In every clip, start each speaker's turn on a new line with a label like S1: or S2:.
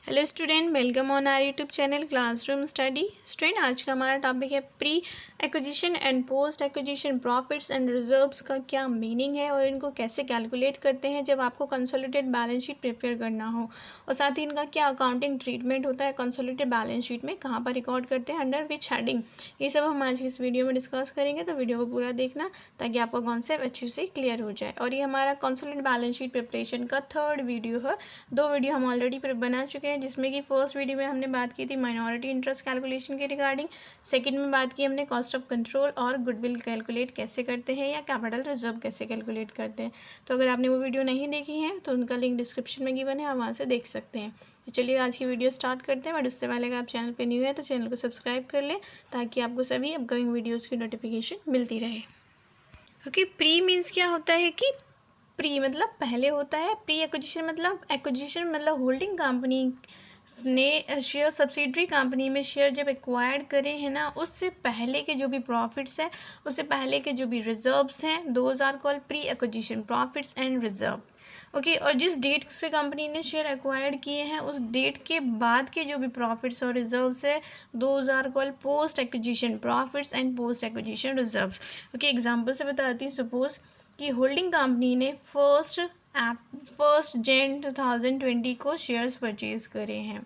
S1: Hello student, welcome on our YouTube channel classroom study. Student, आज का हमारा topic है pre acquisition and post acquisition profits and reserves का क्या meaning है और इनको कैसे कैलकुलेट करते हैं जब आपको कंसोलिडेटेड बैलेंस शीट प्रिपेयर करना हो, और साथ ही इनका क्या अकाउंटिंग ट्रीटमेंट होता है कंसोलिडेटेड बैलेंस शीट में, कहाँ पर रिकॉर्ड करते हैं, अंडर विच हेडिंग। ये सब हम आज की इस वीडियो में डिस्कस करेंगे, तो वीडियो को पूरा देखना ताकि आपका कॉन्सेप्ट अच्छे से क्लियर हो जाए। और ये हमारा कंसोलिडेटेड बैलेंस शीट प्रिपरेशन का थर्ड वीडियो है। 2 वीडियो हम ऑलरेडी बना चुके हैं, जिसमें कि फर्स्ट वीडियो में हमने बात की थी माइनॉरिटी इंटरेस्ट कैलकुलेशन के रिगार्डिंग। सेकंड में बात की हमने कॉस्ट ऑफ कंट्रोल और गुडविल कैलकुलेट कैसे करते हैं या कैपिटल रिजर्व कैसे कैलकुलेट करते हैं। तो अगर आपने वो वीडियो नहीं देखी है तो उनका लिंक डिस्क्रिप्शन में गिवन है, आप वहाँ से देख सकते हैं। तो चलिए आज की वीडियो स्टार्ट करते हैं, बट उससे पहले अगर आप चैनल पर न्यू है तो चैनल को सब्सक्राइब कर लें ताकि आपको सभी अपकमिंग वीडियोज़ की नोटिफिकेशन मिलती रहे। ओके, प्री मीन्स क्या होता है कि प्री मतलब पहले होता है, प्री एक्विजिशन मतलब होल्डिंग कंपनी ने शेयर सब्सिडरी कंपनी में शेयर जब एक्वायर्ड करे हैं ना, उससे पहले के जो भी प्रॉफिट्स हैं, उससे पहले के जो भी रिजर्व्स हैं, those are called pre acquisition profits and reserve. Okay, और जिस डेट से कंपनी ने शेयर एक्वायर्ड किए हैं उस डेट के बाद के जो भी प्रॉफिट्स और रिजर्व्स है, those are called post acquisition profits and post acquisition reserves. Okay, example से बताती हूँ। सपोज कि होल्डिंग कंपनी ने फर्स्ट जन 2020 को शेयर्स परचेज करे हैं,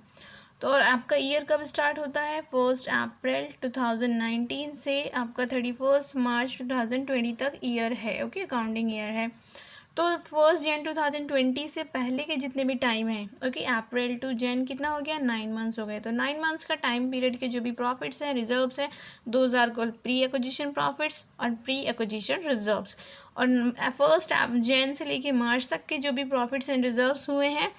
S1: तो और आपका ईयर कब स्टार्ट होता है, 1 अप्रैल 2019 से आपका 31 मार्च 2020 तक ईयर है। ओके, अकाउंटिंग ईयर है। तो 1 जन 2020 से पहले के जितने भी टाइम है, ओके, अप्रैल टू जन कितना हो गया, 9 मंथ्स हो गए। तो 9 मंथ्स का टाइम पीरियड के जो भी प्रॉफिट्स हैं, रिजर्व्स हैं, those are called pre acquisition profits और प्री एक्विजिशन रिजर्व्स। और 1 जन से लेके मार्च तक के जो भी प्रॉफिट्स एंड रिजर्व्स हुए हैं,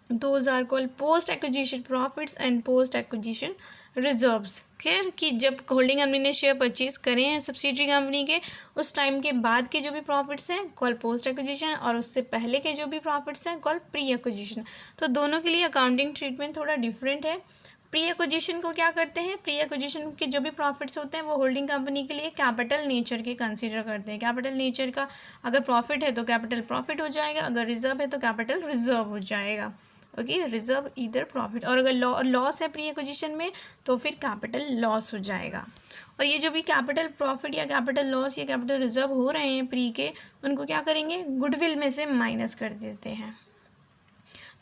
S1: those are called post acquisition profits and post acquisition reserves. Clear कि जब होल्डिंग कंपनी ने शेयर परचेज करे हैं सब्सिडरी कंपनी के, उस टाइम के बाद के जो भी प्रॉफिट्स हैं कॉल पोस्ट एक्विजिशन, और उससे पहले के जो भी प्रॉफिट्स हैं कॉल प्री एक्विजिशन। तो दोनों के लिए अकाउंटिंग ट्रीटमेंट थोड़ा डिफरेंट है। प्री एक्विजिशन को क्या करते हैं, प्री एक्विजिशन के जो भी प्रॉफिट्स होते हैं वो होल्डिंग कंपनी के लिए कैपिटल नेचर के कंसीडर करते हैं। कैपिटल नेचर का अगर प्रॉफिट है तो कैपिटल प्रॉफिट हो जाएगा, अगर रिजर्व है तो कैपिटल रिजर्व हो जाएगा। ओके, रिजर्व इधर प्रॉफिट, और अगर लॉस है प्री एक्विजिशन में तो फिर कैपिटल लॉस हो जाएगा। और ये जो भी कैपिटल प्रॉफिट या कैपिटल लॉस या कैपिटल रिजर्व हो रहे हैं प्री के, उनको क्या करेंगे, गुडविल में से माइनस कर देते हैं।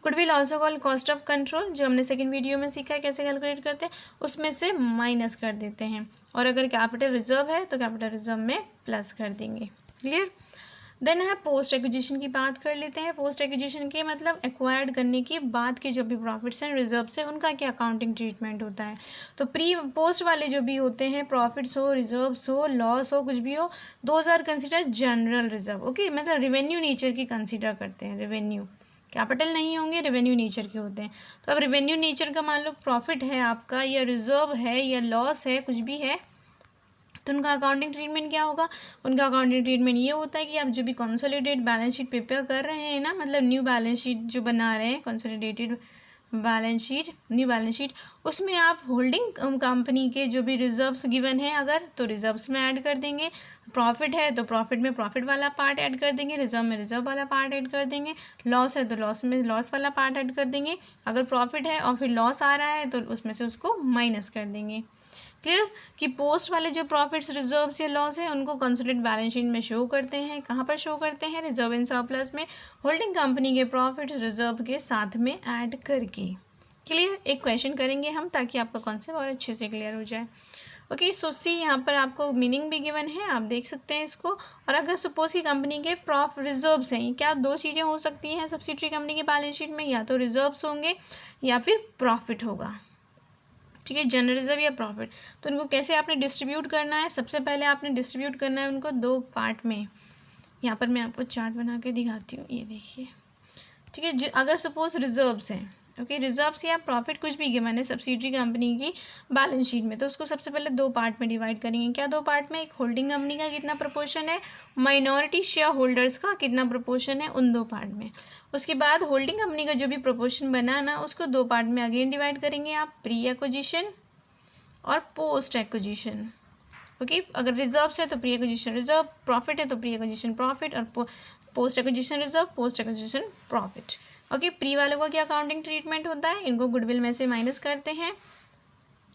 S1: Goodwill also called cost of control, जो हमने सेकंड वीडियो में सीखा है कैसे कैलकुलेट करते हैं, उसमें से माइनस कर देते हैं। और अगर कैपिटल रिजर्व है तो कैपिटल रिजर्व में प्लस कर देंगे। क्लियर। देन है पोस्ट एक्विजिशन की बात कर लेते हैं। पोस्ट एक्विजिशन के मतलब एक्वायर्ड करने के बाद के जो भी प्रॉफिट्स हैं, रिजर्व्स हैं, उनका क्या अकाउंटिंग ट्रीटमेंट होता है। तो प्री पोस्ट वाले जो भी होते हैं, प्रॉफिट्स हो, रिजर्व्स हो, लॉस हो, कुछ भी हो, those are consider general reserve. Okay, मतलब रेवेन्यू नेचर की कंसिडर करते हैं। रेवेन्यू कैपिटल नहीं होंगे, रेवेन्यू नेचर के होते हैं। तो अब रेवेन्यू नेचर का मान लो प्रॉफिट है आपका, या रिजर्व है, या लॉस है, कुछ भी है, तो उनका अकाउंटिंग ट्रीटमेंट क्या होगा। उनका अकाउंटिंग ट्रीटमेंट ये होता है कि आप जो भी कंसोलिडेटेड बैलेंस शीट प्रिपेयर कर रहे हैं ना, मतलब न्यू बैलेंस शीट जो बना रहे हैं, consolidated balance sheet, new balance sheet, उसमें आप होल्डिंग कंपनी के जो भी रिजर्व्स गिवन है अगर, तो रिजर्व्स में ऐड कर देंगे। प्रॉफिट है तो प्रॉफिट में प्रॉफिट वाला पार्ट ऐड कर देंगे, रिजर्व में रिजर्व वाला पार्ट ऐड कर देंगे, लॉस है तो लॉस में लॉस वाला पार्ट ऐड कर देंगे। अगर प्रॉफिट है और फिर लॉस आ रहा है तो उसमें से उसको माइनस कर देंगे। क्लियर कि पोस्ट वाले जो प्रॉफिट्स, रिजर्व्स या लॉस है, उनको कंसोलिडेटेड बैलेंस शीट में शो करते हैं। कहाँ पर शो करते हैं, रिजर्व एंड सरप्लस में, होल्डिंग कंपनी के प्रॉफिट्स रिजर्व के साथ में ऐड करके। क्लियर। एक क्वेश्चन करेंगे हम ताकि आपका कॉन्सेप्ट और अच्छे से क्लियर हो जाए। ओके, सो सी यहाँ पर आपको मीनिंग भी गिवन है, आप देख सकते हैं इसको। और अगर सपोज की कंपनी के रिजर्व्स हैं, क्या 2 चीज़ें हो सकती हैं सब्सिडरी कंपनी के बैलेंस शीट में, या तो रिजर्व्स होंगे या फिर प्रॉफिट होगा। ठीक है, जनरल रिजर्व या प्रॉफिट। तो उनको कैसे आपने डिस्ट्रीब्यूट करना है, सबसे पहले आपने डिस्ट्रीब्यूट करना है उनको 2 पार्ट में। यहाँ पर मैं आपको चार्ट बना के दिखाती हूँ, ये देखिए। ठीक है, अगर सपोज रिजर्व्स हैं, ओके, रिजर्व्स या प्रॉफिट कुछ भी गिवन है सब्सिडरी कंपनी की बैलेंस शीट में, तो उसको सबसे पहले 2 पार्ट में डिवाइड करेंगे। क्या 2 पार्ट में, एक होल्डिंग कंपनी का कितना प्रपोर्शन है, माइनॉरिटी शेयर होल्डर्स का कितना प्रपोर्शन है, उन 2 पार्ट में। उसके बाद होल्डिंग कंपनी का जो भी प्रपोर्शन बना ना, उसको 2 पार्ट में अगेन डिवाइड करेंगे आप, प्री एक्विजिशन और पोस्ट एक्विजिशन। ओके, अगर रिजर्व्स है तो प्री एक्विजिशन रिजर्व, प्रॉफिट है तो प्री एक्विजिशन प्रॉफिट, और post acquisition reserve, post acquisition profit. Okay, pre वालों का क्या अकाउंटिंग ट्रीटमेंट होता है, इनको गुडविल में से माइनस करते हैं।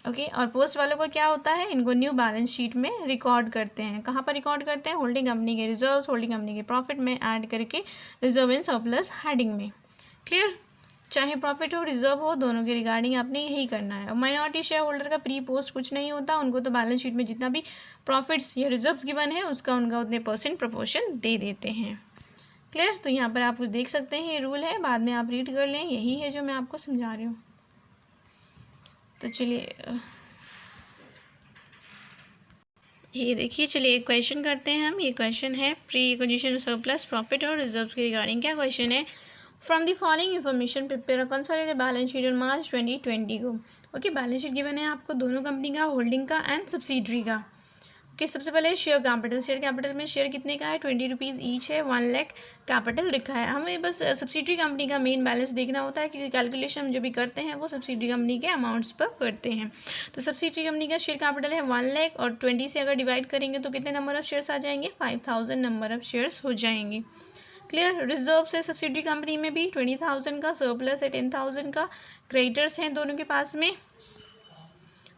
S1: ओके, और पोस्ट वालों का क्या होता है, इनको न्यू बैलेंस शीट में रिकॉर्ड करते हैं। कहाँ पर रिकॉर्ड करते हैं, होल्डिंग कंपनी के रिजर्व्स, होल्डिंग कंपनी के प्रॉफिट में ऐड करके रिजर्व इन सरप्लस हेडिंग में। क्लियर, चाहे प्रॉफिट हो रिजर्व हो, दोनों के रिगार्डिंग आपने यही करना है। और माइनॉरिटी शेयर होल्डर का प्री पोस्ट कुछ नहीं होता, उनको तो बैलेंस शीट में जितना भी प्रॉफिट्स या रिजर्व्स गिवन है उसका उनका उतने परसेंट प्रपोर्शन दे देते हैं। क्लियर, तो यहाँ पर आप देख सकते हैं ये रूल है, बाद में आप रीड कर लें, यही है जो मैं आपको समझा रही हूँ। तो चलिए ये देखिए, चलिए एक क्वेश्चन करते हैं हम। ये क्वेश्चन है प्री एक्विजिशन सरप्लस प्रॉफिट और रिजर्व के रिगार्डिंग। क्या क्वेश्चन है, from the following information prepare a consolidated balance sheet on March 2020 को। ओके, बैलेंस शीट गिवन है आपको दोनों कंपनी का, होल्डिंग का एंड सब्सिडरी का। ओके, सबसे पहले शेयर कैपिटल। शेयर कैपिटल में शेयर कितने का है, 20 रुपीज़ ईच है, 1 लाख कैपिटल लिखा है। हमें बस सब्सिडरी कंपनी का मेन बैलेंस देखना होता है, क्योंकि कैलकुलेशन जो भी करते हैं वो सब्सिडरी कंपनी के अमाउंट्स पर करते हैं। तो सब्सिडरी कंपनी का शेयर कैपिटल है 1 लाख, और 20 से अगर डिवाइड करेंगे तो कितने नंबर ऑफ शेयर्स आ जाएंगे, 5000 नंबर ऑफ शेयर्स हो जाएंगे। क्लियर, रिजर्व्स है सब्सिडरी कंपनी में भी 20,000 का, सरप्लस है 10,000 का, क्रेडिटर्स हैं दोनों के पास में,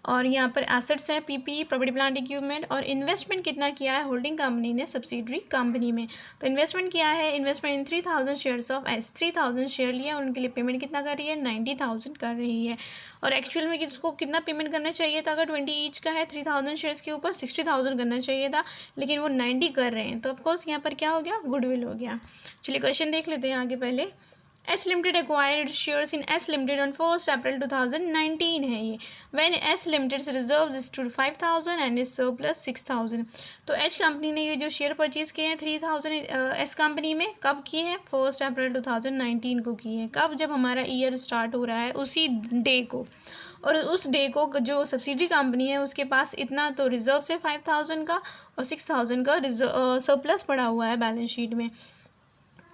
S1: और यहाँ पर एसेट्स हैं पीपी प्रॉपर्टी प्लांट इक्विपमेंट, और इन्वेस्टमेंट कितना किया है होल्डिंग कंपनी ने सब्सिडरी कंपनी में। तो इन्वेस्टमेंट किया है, investment in 3000 shares of S, 3000 share लिया, उनके लिए पेमेंट कितना कर रही है, 90,000 कर रही है। और एक्चुअल में किसको कितना पेमेंट करना चाहिए था, अगर 20 ईच का है 3000 शेयर्स के ऊपर 60,000 करना चाहिए था, लेकिन वो 90 कर रहे हैं, तो ऑफकोर्स यहाँ पर क्या हो गया, गुडविल हो गया। चलिए क्वेश्चन देख लेते हैं आगे। पहले S limited acquired shares in S limited on 1 अप्रैल 2019 है ये, when S limited reserve stood 5000 and is surplus 6000। तो एच कंपनी ने ये जो शेयर परचेज किए हैं 3000 एस कंपनी में, कब किए हैं, 1 अप्रैल 2019 को किए हैं। कब, जब हमारा ईयर स्टार्ट हो रहा है उसी डे को, और उस डे को जो सब्सिडरी कंपनी है उसके पास इतना तो रिजर्व है 5000 का, और 6000 का सरप्लस पड़ा हुआ है बैलेंस शीट में।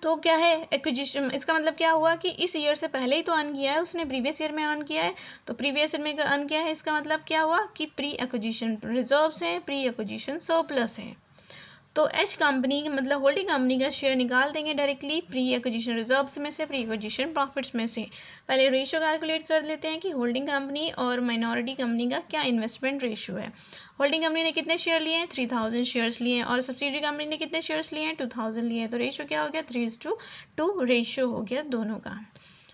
S1: तो क्या है एक्विजिशन, इसका मतलब क्या हुआ कि इस ईयर से पहले ही तो अर्न किया है उसने, प्रीवियस ईयर में अर्न किया है, तो प्रीवियस ईयर में अर्न किया है, इसका मतलब क्या हुआ कि प्री एक्विजिशन रिजर्व्स हैं, प्री एक्विजिशन सरप्लस है। तो एच कंपनी मतलब होल्डिंग कंपनी का शेयर निकाल देंगे डायरेक्टली प्री एक्विजिशन रिजर्व्स में से, प्री एक्विजिशन प्रॉफिट्स में से। पहले रेशियो कैलकुलेट कर लेते हैं कि होल्डिंग कंपनी और माइनॉरिटी कंपनी का क्या इन्वेस्टमेंट रेशियो है। होल्डिंग कंपनी ने कितने शेयर लिए हैं, 3000 शेयर्स लिए हैं, और सब्सिडरी कंपनी ने कितने शेयर्स लिए हैं, 2000 लिए हैं। तो रेशियो क्या हो गया, 3:2 रेशियो हो गया दोनों का।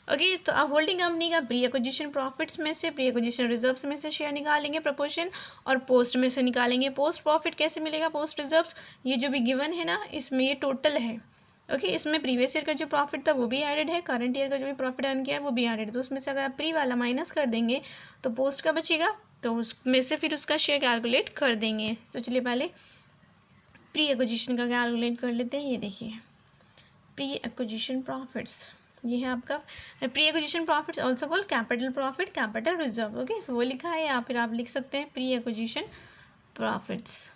S1: ओके, तो अब होल्डिंग कंपनी का प्री एक्विजिशन प्रॉफिट्स में से, प्री एक्विजिशन रिजर्व्स में से शेयर निकालेंगे प्रपोर्शन, और पोस्ट में से निकालेंगे पोस्ट प्रॉफिट। कैसे मिलेगा पोस्ट रिजर्व्स, ये जो भी गिवन है ना इसमें ये टोटल है। ओके, इसमें प्रीवियस ईयर का जो प्रॉफिट था वो भी एडेड है, करंट ईयर का जो भी प्रॉफिट अर्न किया है वो भी एडेड है। तो उसमें से अगर आप प्री वाला माइनस कर देंगे तो पोस्ट का बचेगा, तो उसमें से फिर उसका शेयर कैलकुलेट कर देंगे। तो चलिए पहले प्री एक्विजिशन का कैलकुलेट कर लेते हैं। ये देखिए प्री एक्विजिशन प्रॉफिट्स, ये है आपका pre acquisition profits also called capital profit, capital reserve. Okay, so वो लिखा है, या फिर आप लिख सकते हैं प्री एक्विजिशन प्रॉफिट्स।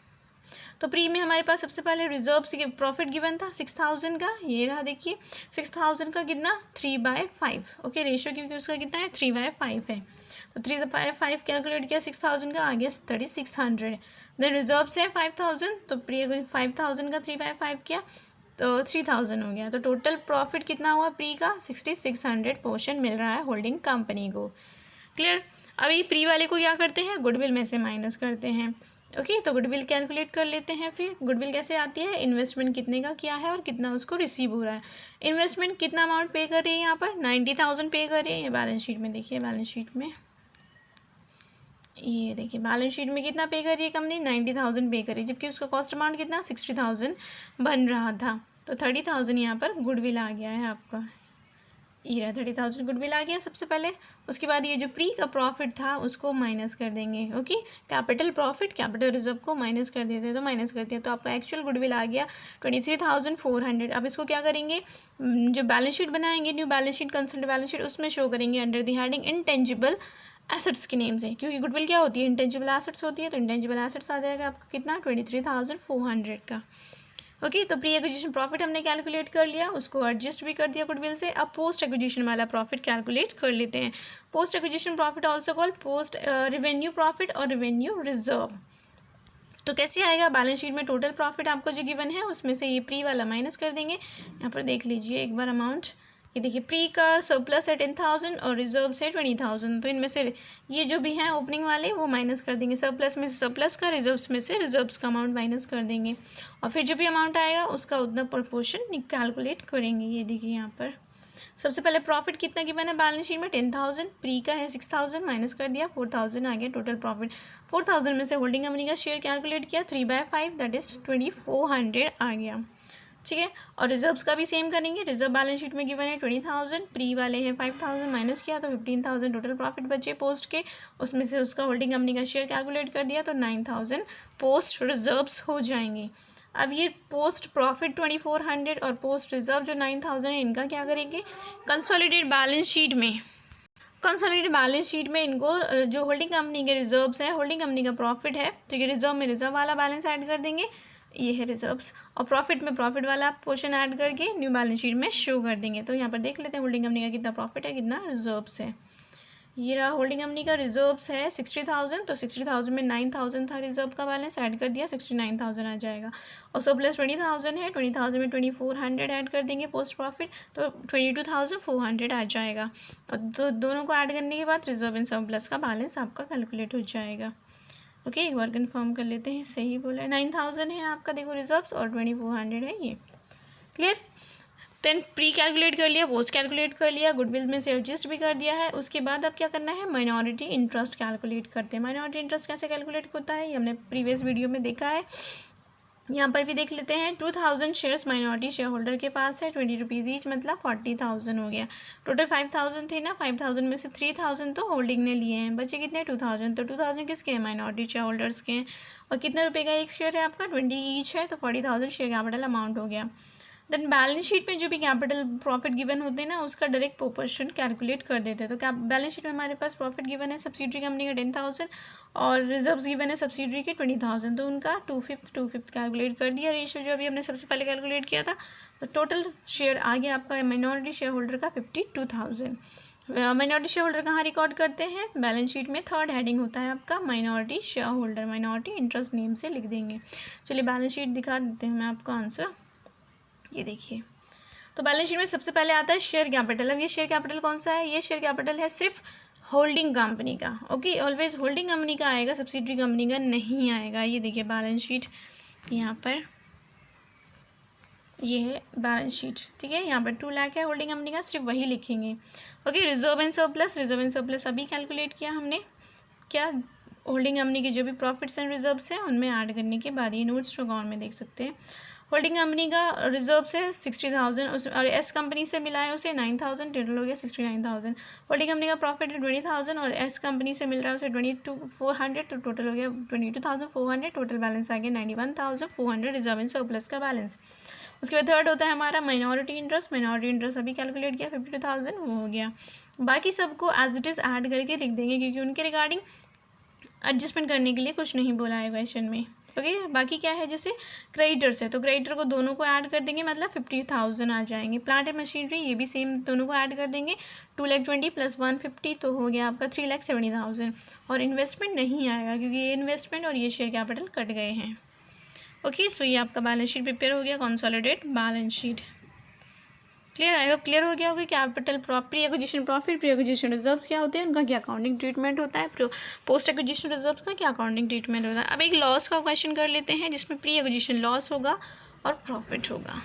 S1: तो प्री में हमारे पास सबसे पहले रिजर्व्स के प्रॉफिट गिवन था 6000 का, ये रहा देखिए 6000 का कितना 3/5। ओके, रेशियो क्योंकि उसका कितना है 3/5 है, तो 3/5 कैलकुलेट किया 6000 का, आ गया 3600। देन रिजर्व्स है 5000, तो प्री 5000 का 3/5 किया तो 3000 हो गया। तो टोटल प्रॉफिट कितना हुआ प्री का 6600 पोर्शन मिल रहा है होल्डिंग कंपनी को। क्लियर, अभी प्री वाले को क्या करते हैं, गुडविल में से माइनस करते हैं। ओके, तो गुडविल कैलकुलेट कर लेते हैं। फिर गुडविल कैसे आती है, इन्वेस्टमेंट कितने का किया है और कितना उसको रिसीव हो रहा है। इन्वेस्टमेंट कितना अमाउंट पे कर रही है, यहाँ पर 90,000 पे कर रही है। बैलेंस शीट में देखिए, बैलेंस शीट में ये देखिए बैलेंस शीट में कितना पे कर रही है कंपनी, 90,000 पे कर रही है, जबकि उसका कॉस्ट अमाउंट कितना 60,000 बन रहा था। तो 30,000 यहाँ पर गुडविल आ गया है आपका, ये रहा 30,000 गुडविल आ गया सबसे पहले। उसके बाद ये जो प्री का प्रॉफिट था उसको माइनस कर देंगे। Okay, capital profit capital reserve को माइनस कर देते हैं, तो माइनस करते हैं तो आपका एक्चुअल गुडविल आ गया 23,400। अब इसको क्या करेंगे, जो बैलेंस शीट बनाएंगे new balance sheet consolidated balance sheet, उसमें शो करेंगे under the heading intangible assets के नेम से, क्योंकि गुडविल क्या होती है, इंटेंजिबल एसेट्स होती है। तो इंटेंजिबल एसेट्स आ जाएगा आपका कितना 23,400 का। ओके, तो प्री एक्विजिशन प्रॉफिट हमने कैलकुलेट कर लिया, उसको एडजस्ट भी कर दिया गुडविल से। अब पोस्ट एक्विजिशन वाला प्रॉफिट कैलकुलेट कर लेते हैं। Post acquisition profit also called post revenue profit और रेवेन्यू रिजर्व। तो कैसे आएगा, बैलेंस शीट में टोटल प्रॉफिट आपको जो गिवन है उसमें से ये प्री वाला माइनस कर देंगे। यहाँ पर देख लीजिए एक बार अमाउंट, ये देखिए प्री का सरप्लस है 10,000 और रिजर्व है 20,000, तो इनमें से ये जो भी हैं ओपनिंग वाले वो माइनस कर देंगे, सरप्लस में से सरप्लस का, रिजर्व्स में से रिजर्व्स का अमाउंट माइनस कर देंगे और फिर जो भी अमाउंट आएगा उसका उतना प्रोपोर्शन कैलकुलेट करेंगे। ये देखिए यहाँ पर सबसे पहले प्रॉफिट कितना गिवन है बैलेंस शीट में 10,000, प्री का है 6,000, माइनस कर दिया 4,000 आ गया टोटल प्रॉफिट। 4,000 में से होल्डिंग कंपनी का शेयर कैलकुलेट किया 3/5 दैट इज़ 2,400 आ गया, ठीक है। और रिजर्व्स का भी सेम करेंगे, रिजर्व बैलेंस शीट में गिवन है 20,000, प्री वाले हैं 5,000, माइनस किया तो 15,000 टोटल प्रॉफिट बचे पोस्ट के, उसमें से उसका होल्डिंग कंपनी का शेयर कैलकुलेट कर दिया तो 9,000 पोस्ट रिजर्व्स हो जाएंगे। अब ये पोस्ट प्रॉफिट 2,400 और पोस्ट रिजर्व जो 9,000 है इनका क्या करेंगे, कंसोलिडेटेड बैलेंस शीट में, कंसोलिडेटेड बैलेंस शीट में इनको जो होल्डिंग कंपनी के रिजर्व्स है, होल्डिंग कंपनी का प्रॉफिट है, ठीक है, रिजर्व में रिजर्व वाला बैलेंस ऐड कर देंगे, ये है रिजर्व्स, और प्रॉफिट में प्रॉफिट वाला पोर्शन ऐड करके न्यू बैलेंस शीट में शो कर देंगे। तो यहाँ पर देख लेते हैं होल्डिंग कंपनी का कितना प्रॉफिट है, कितना रिजर्व्स है। ये रहा होल्डिंग कंपनी का रिजर्व्स है 60,000, तो 60,000 में 9,000 था रिजर्व का बैलेंस, ऐड कर दिया 69,000 आ जाएगा, और सरप्लस 20,000 है, 20,000 में 2,400 ऐड कर देंगे पोस्ट प्रॉफिट तो 22,400 आ जाएगा, और दोनों को ऐड करने के बाद रिजर्व एंड सरप्लस का बैलेंस आपका कैलकुलेट हो जाएगा। ओके, एक बार कंफर्म कर लेते हैं, सही बोला है, 9,000 है आपका देखो रिजर्व्स और 2,400 है ये, क्लियर। देन प्री कैलकुलेट कर लिया, पोस्ट कैलकुलेट कर लिया, गुडविल में से एडजस्ट भी कर दिया है। उसके बाद अब क्या करना है, माइनॉरिटी इंटरेस्ट कैलकुलेट करते हैं। माइनॉरिटी इंटरेस्ट कैसे कैलकुलेट होता है ये हमने प्रीवियस वीडियो में देखा है, यहाँ पर भी देख लेते हैं। 2,000 शेयर्स माइनॉरिटी शेयर होल्डर के पास है, 20 रुपीज़ ईच, मतलब 40,000 हो गया। टोटल 5,000 थे ना, 5,000 में से 3,000 तो होल्डिंग ने लिए हैं, बचे कितने 2,000, तो 2,000 किसके हैं, माइनॉरिटी शेयर होल्डर्स के हैं। और कितने रुपए का एक शेयर है आपका, 20 ईच है, तो 40,000 शेयर कैपिटल अमाउंट हो गया। देन बैलेंस शीट में जो भी कैपिटल प्रॉफिट गिवन होते हैं ना उसका डायरेक्ट प्रोपोर्शन कैलकुलेट कर देते हैं। तो क्या बैलेंस शीट में हमारे पास प्रॉफिट गिवन है सब्सिडरी कंपनी का 10,000 और रिजर्व्स गिवन है सब्सिडरी के 20,000, तो उनका 2/5 कैलकुलेट कर दिया रेशियो जो अभी हमने सबसे पहले कैलकुलेट किया था। तो टोटल शेयर आ गया आपका माइनॉरिटी शेयर होल्डर का 52,000। माइनॉरिटी शेयर होल्डर कहाँ रिकॉर्ड करते हैं, बैलेंस शीट में थर्ड हेडिंग होता है आपका minority share holder, minority interest name से लिख देंगे। चलिए बैलेंस शीट दिखा देते हैं मैं आपको आंसर, ये देखिए। तो बैलेंस शीट में सबसे पहले आता है शेयर कैपिटल। अब ये शेयर कैपिटल कौन सा है, ये शेयर कैपिटल है सिर्फ होल्डिंग कंपनी का, ओके, ऑलवेज होल्डिंग कंपनी का आएगा, सब्सिडरी कंपनी का नहीं आएगा। ये देखिए बैलेंस शीट यहाँ पर, ये है बैलेंस शीट, ठीक है, यहाँ पर 2 लाख है होल्डिंग कंपनी का, सिर्फ वही लिखेंगे। Okay, reserve and surplus, reserve and surplus अभी कैलकुलेट किया हमने, क्या होल्डिंग कंपनी के जो भी प्रॉफिट्स एंड रिजर्व्स हैं उनमें ऐड करने के बाद, ये नोट्स टू अकाउंट में देख सकते हैं। होल्डिंग कंपनी का रिजर्व है 60,000 उस, और एस कंपनी से मिला है उसे 9,000, टोटल हो गया 69,000। होल्डिंग कंपनी का प्रॉफिट है 20,000 और एस कंपनी से मिल रहा है उसे 22,400, तो टोटल हो गया 22,400, टोटल बैलेंस आ गया 91,400 रिजर्व एंड सरप्लस का बैलेंस। उसके बाद थर्ड होता है हमारा माइनॉरिटी इंटरेस्ट, माइनॉरिटी इंटरेस्ट अभी कैलकुलेट किया 52,000 वो हो गया। बाकी सबको एज इट इज़ ऐड करके लिख देंगे क्योंकि उनके रिगार्डिंग एडजस्टमेंट करने के लिए कुछ नहीं बोला है क्वेश्चन में। ओके, बाकी क्या है, जैसे क्रेडिटर्स है तो क्रेडिटर को दोनों को ऐड कर देंगे, मतलब 50,000 आ जाएंगे। प्लांट एंड मशीनरी ये भी सेम दोनों को ऐड कर देंगे, 2,20,000 प्लस 150 तो हो गया आपका 3,70,000। और इन्वेस्टमेंट नहीं आएगा क्योंकि ये इन्वेस्टमेंट और ये शेयर कैपिटल कट गए हैं। ओके, सो ये आपका बैलेंस शीट प्रिपेयर हो गया, consolidate balance sheet. Clear, I hope clear हो गया होगा। Capital pre acquisition profit, pre acquisition reserves क्या होते हैं, उनका क्या अकाउंटिंग ट्रीटमेंट होता है, पोस्ट एक्विजिशन रिजर्व्स का क्या अकाउंटिंग ट्रीटमेंट होता है। अब एक लॉस का क्वेश्चन कर लेते हैं जिसमें प्री एक्विजिशन लॉस होगा और प्रॉफिट होगा।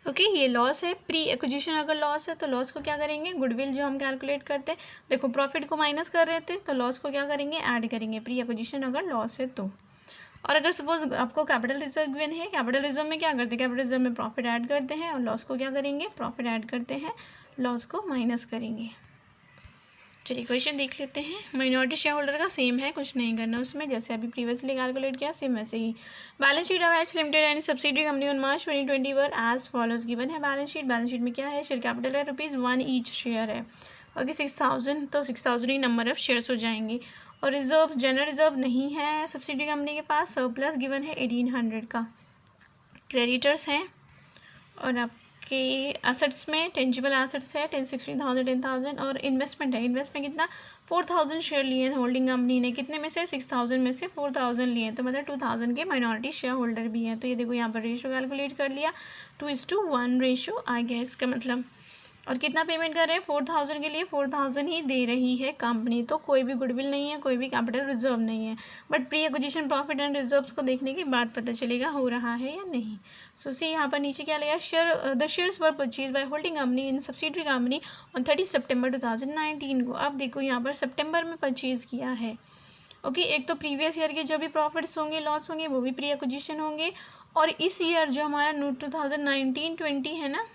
S1: ओके, ये लॉस है, प्री एक्विजिशन अगर लॉस है तो लॉस को क्या करेंगे, गुडविल जो हम कैलकुलेट करते हैं, देखो प्रॉफिट को माइनस कर रहे थे तो लॉस को क्या करेंगे, ऐड करेंगे, प्री एक्विजिशन अगर लॉस है तो। और अगर सपोज आपको कैपिटल रिजर्व गिवन है, कैपिटल रिजर्व में क्या करते हैं, कैपिटल रिजर्व में प्रॉफिट ऐड करते हैं और लॉस को क्या करेंगे, प्रॉफिट ऐड करते हैं, लॉस को माइनस करेंगे। चलिए क्वेश्चन देख लेते हैं। माइनॉरिटी शेयर होल्डर का सेम है, कुछ नहीं करना उसमें, जैसे अभी प्रीवियसली कैलकुलेट किया सेम वैसे ही। Balance sheet of H limited and subsidiary company on March 2021 as follows given है। बैलेंस शीट में क्या है, शेयर कैपिटल है ₹1 ईच शेयर है, ओके 6,000, तो 6,000 ही नंबर ऑफ शेयर्स हो जाएंगे। और रिजर्व, जनरल रिजर्व नहीं है सब्सिडी कंपनी के पास, सरप्लस गिवन है 1,800 का। क्रेडिटर्स हैं और आपके एसेट्स में टेंजिबल एसेट्स है 16,000 10,000 और इन्वेस्टमेंट है, इन्वेस्टमेंट कितना 4,000 शेयर लिए हैं होल्डिंग कंपनी ने, कितने में से 6,000 में से 4,000 लिए हैं, तो मतलब 2,000 के माइनॉरिटी शेयर होल्डर भी हैं। तो ये देखो यहाँ पर रेशो कैलकुलेट कर लिया, 2:1 रेशो आ गया इसका मतलब। और कितना पेमेंट कर रहे हैं, 4000 के लिए 4000 ही दे रही है कंपनी, तो कोई भी गुडविल नहीं है, कोई भी कैपिटल रिजर्व नहीं है। But pre acquisition profit and reserves को देखने के बाद पता चलेगा हो रहा है या नहीं। सो सी यहाँ पर नीचे क्या लगेगा, the shares were purchase by holding company in subsidiary company on 30 सितंबर 2019 को। अब देखो यहाँ पर सितंबर में परचेज किया है। ओके, एक तो प्रीवियस ईयर के जो भी प्रॉफिट्स होंगे, लॉस होंगे, वो भी प्री एक्विजिशन होंगे, और इस ईयर जो हमारा 2019-20 है ना,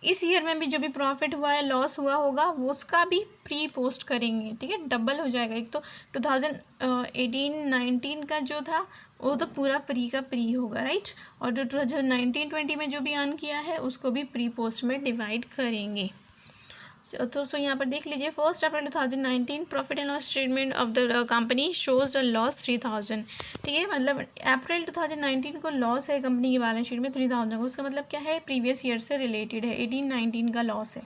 S1: इस ईयर में भी जो भी प्रॉफिट हुआ है, लॉस हुआ होगा, वो उसका भी प्री पोस्ट करेंगे। ठीक है, डबल हो जाएगा। एक तो 2018-19 का जो था वो तो पूरा प्री का प्री होगा, राइट, और जो 2019-20 में जो भी अर्न किया है उसको भी प्री पोस्ट में डिवाइड करेंगे। तो यहाँ पर देख लीजिए, 1 अप्रैल 2019 profit and loss statement of the company shows a loss 3000। ठीक है, मतलब अप्रैल 2019 को लॉस है कंपनी की बैलेंस शीट में 3000 को, उसका मतलब क्या है, प्रीवियस ईयर से रिलेटेड है, 18-19 का लॉस है।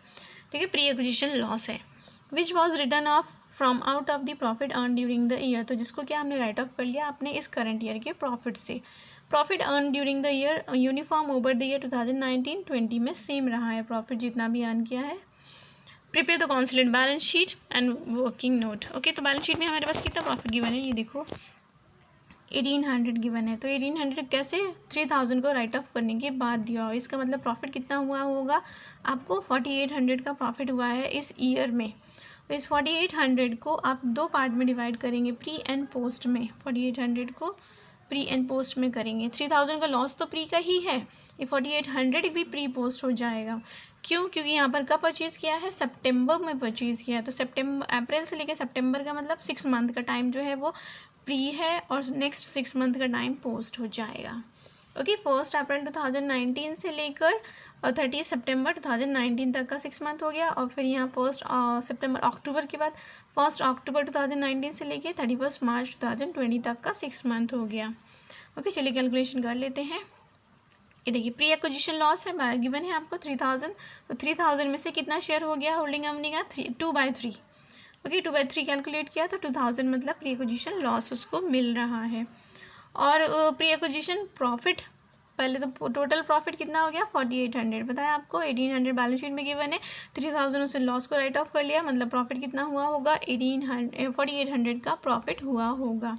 S1: ठीक है, प्री एक्विजिशन लॉस है, which was return of from out of the profit earn during the year. तो जिसको क्या हमने राइट ऑफ कर लिया अपने इस करंट ईयर के प्रॉफिट से। Profit earn during the year uniform over the year 2019-20 में सेम रहा है, प्रॉफिट जितना भी अर्न किया है। Prepare the consolidated balance sheet and working note. Okay, तो बैलेंस शीट में हमारे पास कितना प्रॉफिट गिवन है, ये देखो 1800 गिवन है। तो 1800 कैसे, 3000 को राइट ऑफ करने के बाद दिया हो, इसका मतलब प्रॉफिट कितना हुआ होगा आपको, 4800 का प्रॉफिट हुआ है इस ईयर में। तो इस 4800 को आप दो पार्ट में डिवाइड करेंगे, प्री एंड पोस्ट में। 4800 को प्री एंड पोस्ट में करेंगे। 3000 का लॉस तो प्री का ही है, ये 4800 भी प्री पोस्ट हो जाएगा। क्यों, क्योंकि यहाँ पर कब परचेज़ किया है, सितंबर में परचेज़ किया है। तो सितंबर, अप्रैल से लेकर सितंबर का मतलब 6 मंथ का टाइम जो है वो प्री है, और नेक्स्ट 6 मंथ का टाइम पोस्ट हो जाएगा। ओके, 1 अप्रैल 2019 से लेकर 30 सितंबर 2019 तक का 6 मंथ हो गया, और फिर यहाँ 1 सितंबर अक्टूबर के बाद 1 अक्टूबर 2019 से लेकर 31 मार्च 2020 तक का 6 मंथ हो गया। ओके, चलिए कैलकुलेशन कर लेते हैं। ये देखिए, प्री एक्विजिशन लॉस है, गिवन है आपको 3000, तो 3000 में से कितना शेयर हो गया होल्डिंग कंपनी का, 2/3। ओके, 2/3 कैलकुलेट किया तो 2000 मतलब प्री एक्विजिशन लॉस उसको मिल रहा है। और प्री एक्विजिशन प्रॉफिट, पहले तो टोटल प्रॉफिट कितना हो गया, 4800 बताया आपको, 1800 बैलेंस शीट में गिवन है, 3000 उससे लॉस को राइट ऑफ कर लिया, मतलब प्रॉफिट कितना हुआ होगा, 4800 का प्रॉफिट हुआ होगा।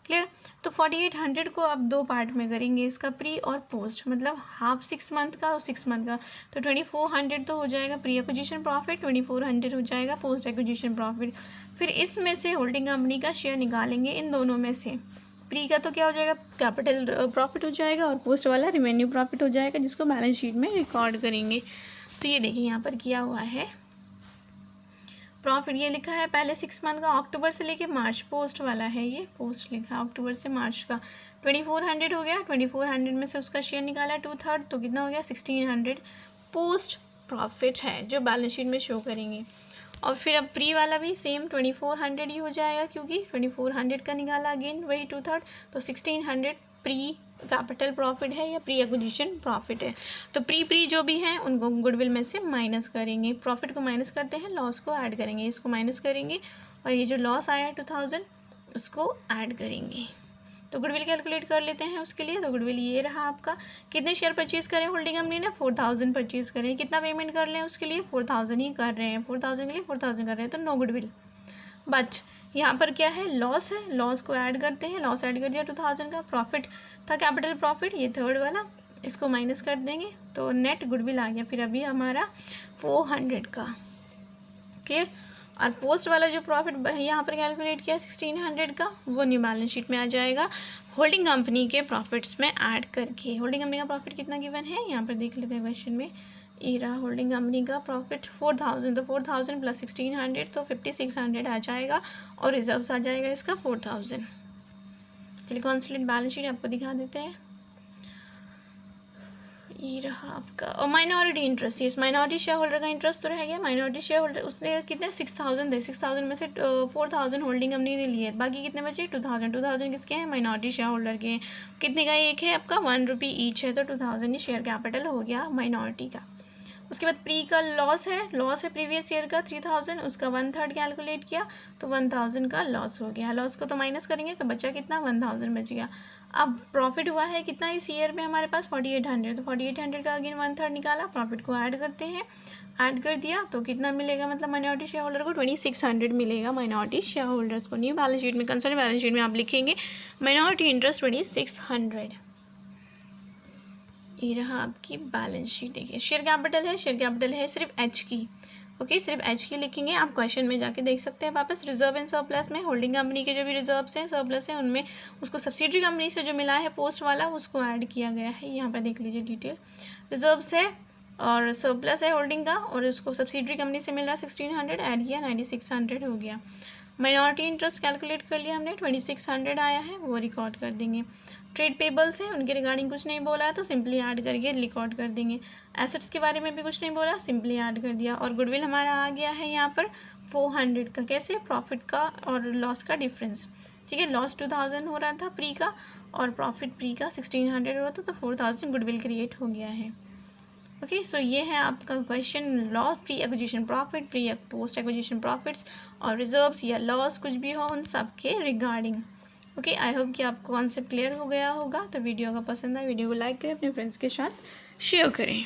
S1: क्लियर, तो 4800 को आप दो पार्ट में करेंगे, इसका प्री और पोस्ट, मतलब हाफ 6 मंथ का और 6 मंथ का, तो 2400 तो हो जाएगा प्री एक्विजिशन प्रॉफिट, 2400 हो जाएगा पोस्ट एक्विजिशन प्रॉफिट। फिर इसमें से होल्डिंग कंपनी का शेयर निकालेंगे, इन दोनों में से। प्री का तो क्या हो जाएगा, कैपिटल प्रॉफिट हो जाएगा, और पोस्ट वाला रेवेन्यू प्रॉफिट हो जाएगा, जिसको बैलेंस शीट में रिकॉर्ड करेंगे। तो ये देखिए यहाँ पर किया हुआ है प्रॉफिट, ये लिखा है पहले 6 मंथ का, अक्टूबर से लेके मार्च, पोस्ट वाला है, ये पोस्ट लिखा है अक्टूबर से मार्च का, 2400 हो गया। 2400 में से उसका शेयर निकाला 2/3, तो कितना हो गया, 1600 पोस्ट प्रॉफिट है जो बैलेंस शीट में शो करेंगे। और फिर अब प्री वाला भी सेम 2400 ही हो जाएगा, क्योंकि 2400 का निकाला अगेन वही 2/3, तो 1600 प्री कैपिटल प्रॉफिट है या प्री एक्विजिशन प्रॉफिट है। तो प्री जो भी हैं उनको गुडविल में से माइनस करेंगे, प्रॉफिट को माइनस करते हैं, लॉस को ऐड करेंगे, इसको माइनस करेंगे, और ये जो लॉस आया 2000 उसको ऐड करेंगे। तो गुडविल कैलकुलेट कर लेते हैं उसके लिए। तो गुडविल ये रहा आपका, कितने शेयर परचेज करें होल्डिंग कंपनी ने, 4000 परचेज करें, कितना पेमेंट कर लें उसके लिए, 4000 ही कर रहे हैं, 4000 के लिए 4000 कर रहे हैं, तो नो गुडविल। बट यहाँ पर क्या है, लॉस है, लॉस को ऐड करते हैं, लॉस ऐड कर दिया 2000 का, प्रॉफिट था कैपिटल प्रॉफिट, ये थर्ड वाला, इसको माइनस कर देंगे, तो नेट गुडविल आ गया फिर अभी हमारा 400 का। क्लियर, और पोस्ट वाला जो प्रॉफिट यहाँ पर कैलकुलेट किया 1600 का, वो न्यू बैलेंस शीट में आ जाएगा होल्डिंग कंपनी के प्रॉफिट्स में ऐड करके। होल्डिंग कंपनी का प्रॉफिट कितना गिवन है, यहाँ पर देख लेते हैं क्वेश्चन में, ये रहा होल्डिंग कंपनी का प्रॉफिट 4000, तो 4000 प्लस 1600 तो 5600 आ जाएगा, और रिजर्व्स आ जाएगा इसका 4000। चलिए कॉन्सोलिडेटेड बैलेंस शीट आपको दिखा देते हैं, ये रहा आपका। और माइनॉरिटी इंटरेस्ट, इस माइनॉरिटी शेयर होल्डर का इंटरेस्ट तो रह गया, माइनॉरिटी शेयर होल्डर उसने कितने 6000 दे, 6000 में से 4000 होल्डिंग कंपनी ने लिए, बाकी कितने बचे 2000 किसके हैं, माइनॉरिटी शेयर होल्डर के हैं। कितने का एक है आपका, 1 रुपी ईच है, तो 2000 ही शेयर कैपिटल हो गया माइनॉरिटी का। उसके बाद प्री का लॉस है प्रीवियस ईयर का 3000, उसका 1/3 कैलकुलेट किया तो 1000 का लॉस हो गया। लॉस को तो माइनस करेंगे तो बचा कितना, 1000 बच गया। अब प्रॉफिट हुआ है कितना इस ईयर में हमारे पास, 4800, तो 4800 का अगेन 1/3 निकाला, प्रॉफिट को ऐड करते हैं, ऐड कर दिया तो कितना मिलेगा, मतलब माइनॉरिटी शेयर होल्डर को 2600 मिलेगा माइनॉरिटी शेयर होल्डर्स को। न्यू बैलेंस शीट में, कंसर्न बैलेंस शीट में आप लिखेंगे माइनॉरिटी इंटरेस्ट 2600। ये रहा आपकी बैलेंस शीट। देखिए शेयर कैपिटल है सिर्फ एच की, ओके सिर्फ एच की लिखेंगे। आप क्वेश्चन में जाके देख सकते हैं वापस। रिजर्व एंड सरप्लस में होल्डिंग कंपनी के जो भी रिजर्व्स हैं सरप्लस हैं उनमें उसको सब्सिडरी कंपनी से जो मिला है पोस्ट वाला उसको ऐड किया गया है। यहाँ पर देख लीजिए डिटेल, रिजर्व्स है और सरप्लस है होल्डिंग का और उसको सब्सिडरी कंपनी से मिल रहा है 1600, ऐड किया 9600 हो गया। माइनॉरिटी इंटरेस्ट कैलकुलेट कर लिया हमने, 2600 आया है वो रिकॉर्ड कर देंगे। ट्रेड पेबल्स हैं उनके रिगार्डिंग कुछ नहीं बोला है तो सिंपली ऐड करके रिकॉर्ड कर देंगे। एसेट्स के बारे में भी कुछ नहीं बोला, सिंपली ऐड कर दिया। और गुडविल हमारा आ गया है यहाँ पर 400 का, कैसे, प्रॉफिट का और लॉस का डिफरेंस, ठीक है। लॉस 2000 हो रहा था प्री का और प्रॉफिट प्री का 1600 हो रहा था तो 4000 गुडविल क्रिएट हो गया है। ओके सो ये है आपका question, loss, pre acquisition profit, pre post acquisition profits और रिजर्व्स या लॉस कुछ भी हो उन सब के रिगार्डिंग। ओके आई होप कि आपको कॉन्सेप्ट क्लियर हो गया होगा। तो वीडियो अगर पसंद आए वीडियो को लाइक करें, अपने फ्रेंड्स के साथ शेयर करें।